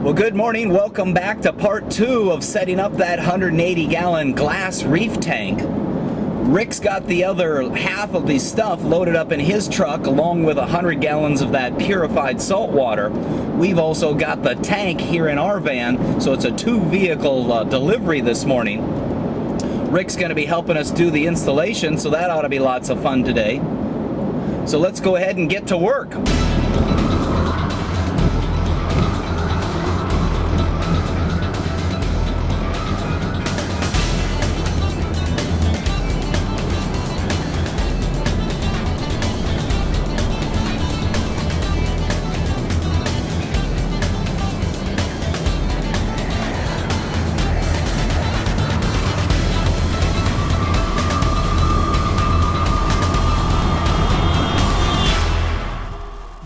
Well, good morning. Welcome back to part 2 of setting up that 180-gallon glass reef tank. Rick's got the other half of the stuff loaded up in his truck along with 100 gallons of that purified salt water. We've also got the tank here in our van, so it's a 2-vehicle delivery this morning. Rick's going to be helping us do the installation, so that ought to be lots of fun today. So let's go ahead and get to work.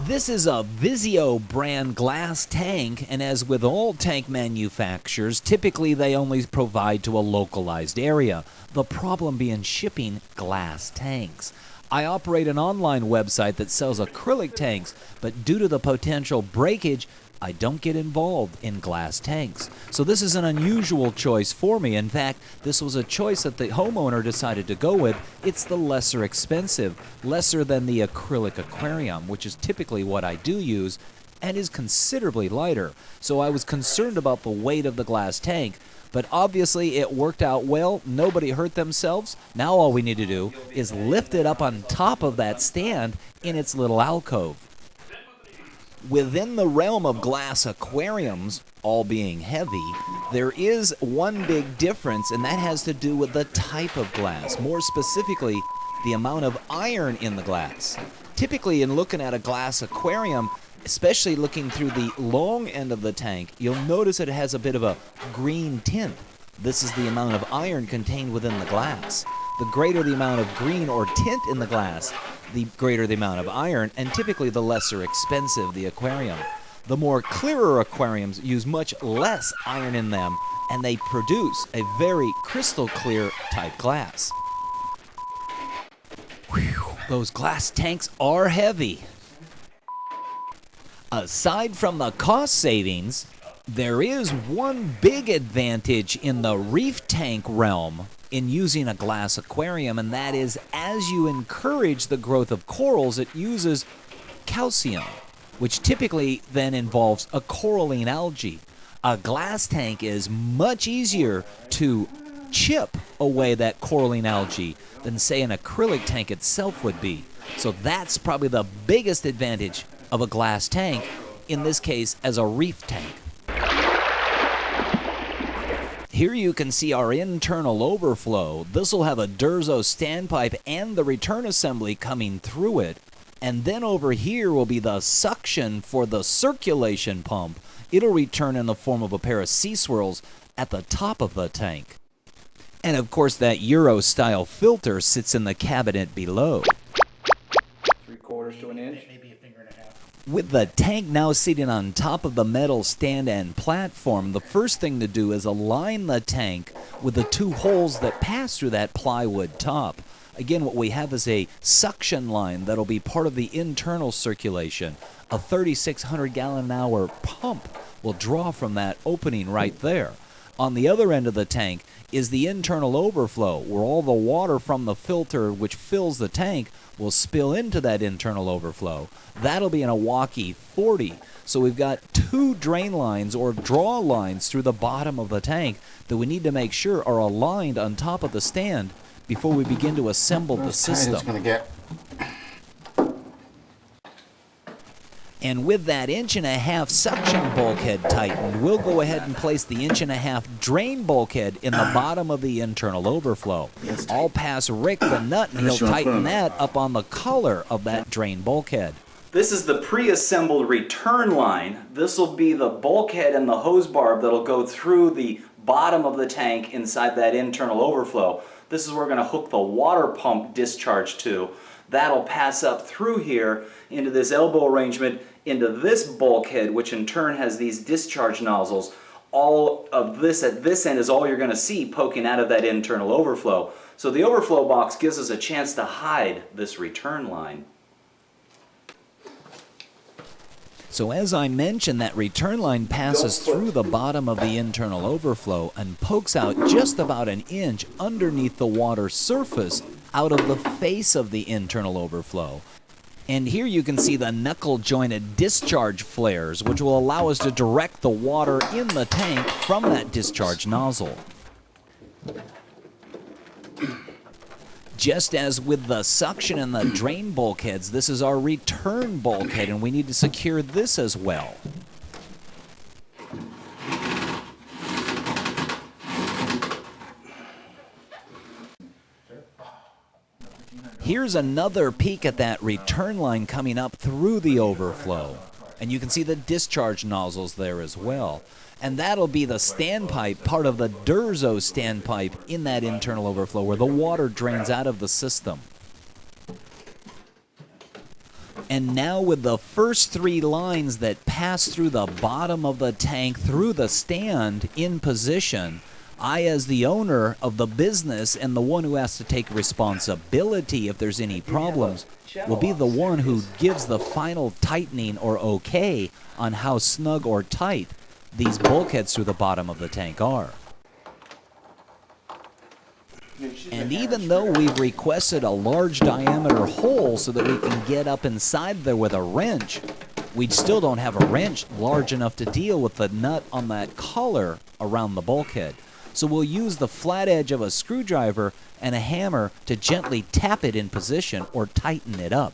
This is a Vizio brand glass tank, and as with all tank manufacturers, typically they only provide to a localized area. The problem being shipping glass tanks. I operate an online website that sells acrylic tanks, but due to the potential breakage, I don't get involved in glass tanks. So this is an unusual choice for me. In fact, this was a choice that the homeowner decided to go with. It's the lesser expensive, lesser than the acrylic aquarium, which is typically what I do use, and is considerably lighter. So I was concerned about the weight of the glass tank, but obviously it worked out well. Nobody hurt themselves. Now all we need to do is lift it up on top of that stand in its little alcove. Within the realm of glass aquariums, all being heavy, there is one big difference, and that has to do with the type of glass, more specifically, the amount of iron in the glass. Typically, in looking at a glass aquarium, especially looking through the long end of the tank, you'll notice it has a bit of a green tint. This is the amount of iron contained within the glass. The greater the amount of green or tint in the glass, the greater the amount of iron, and typically the lesser expensive the aquarium. The more clearer aquariums use much less iron in them, and they produce a very crystal clear type glass. Whew, those glass tanks are heavy. Aside from the cost savings, there is one big advantage in the reef tank realm in using a glass aquarium, and that is as you encourage the growth of corals, it uses calcium, which typically then involves a coralline algae. A glass tank is much easier to chip away that coralline algae than, say, an acrylic tank itself would be. So that's probably the biggest advantage of a glass tank, in this case as a reef tank. Here you can see our internal overflow. This will have a Durzo standpipe and the return assembly coming through it. And then over here will be the suction for the circulation pump. It'll return in the form of a pair of sea swirls at the top of the tank. And of course that Euro-style filter sits in the cabinet below. 3/4 to an inch. Maybe a finger and a half. With the tank now sitting on top of the metal stand and platform, the first thing to do is align the tank with the 2 holes that pass through that plywood top. Again, what we have is a suction line that'll be part of the internal circulation. A 3,600 gallon an hour pump will draw from that opening right there. On the other end of the tank is the internal overflow, where all the water from the filter which fills the tank will spill into that internal overflow. That'll be in a Walkie 40. So we've got 2 drain lines or draw lines through the bottom of the tank that we need to make sure are aligned on top of the stand before we begin to assemble the system. It's going to get. And with that 1.5-inch suction bulkhead tightened, we'll go ahead and place the 1.5-inch drain bulkhead in the bottom of the internal overflow. I'll pass Rick the nut and he'll tighten that up on the collar of that drain bulkhead. This is the pre-assembled return line. This will be the bulkhead and the hose barb that'll go through the bottom of the tank inside that internal overflow. This is where we're going to hook the water pump discharge to. That'll pass up through here into this elbow arrangement into this bulkhead, which in turn has these discharge nozzles. All of this at this end is all you're going to see poking out of that internal overflow. So the overflow box gives us a chance to hide this return line. So as I mentioned, that return line passes through the bottom of the internal overflow and pokes out just about an inch underneath the water surface out of the face of the internal overflow. And here you can see the knuckle-jointed discharge flares, which will allow us to direct the water in the tank from that discharge nozzle. Just as with the suction and the drain bulkheads, this is our return bulkhead, and we need to secure this as well. Here's another peek at that return line coming up through the overflow. And you can see the discharge nozzles there as well. And that'll be the standpipe, part of the Durzo standpipe in that internal overflow where the water drains out of the system. And now with the first 3 lines that pass through the bottom of the tank through the stand in position, I, as the owner of the business and the one who has to take responsibility if there's any problems, will be the one who gives the final tightening or okay on how snug or tight these bulkheads through the bottom of the tank are. And even though we've requested a large diameter hole so that we can get up inside there with a wrench, we still don't have a wrench large enough to deal with the nut on that collar around the bulkhead. So we'll use the flat edge of a screwdriver and a hammer to gently tap it in position or tighten it up.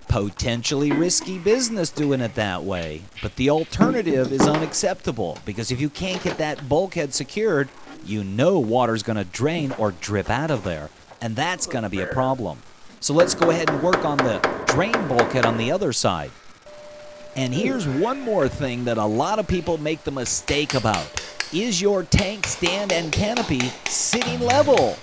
Potentially risky business doing it that way, but the alternative is unacceptable, because if you can't get that bulkhead secured, you know water's going to drain or drip out of there, and that's going to be a problem. So let's go ahead and work on the drain bulkhead on the other side. And here's one more thing that a lot of people make the mistake about. Is your tank stand and canopy sitting level?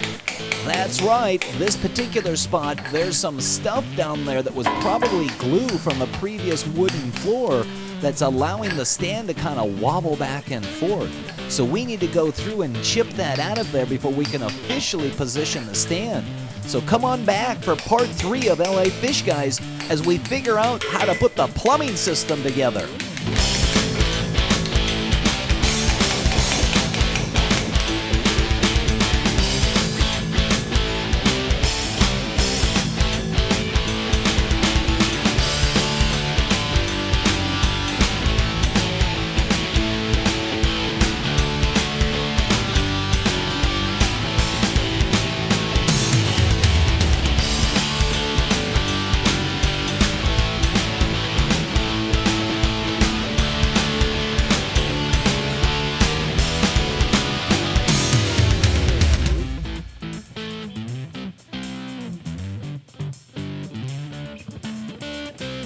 That's right, this particular spot, there's some stuff down there that was probably glue from the previous wooden floor that's allowing the stand to kind of wobble back and forth. So we need to go through and chip that out of there before we can officially position the stand. So come on back for part 3 of LA Fishguys as we figure out how to put the plumbing system together.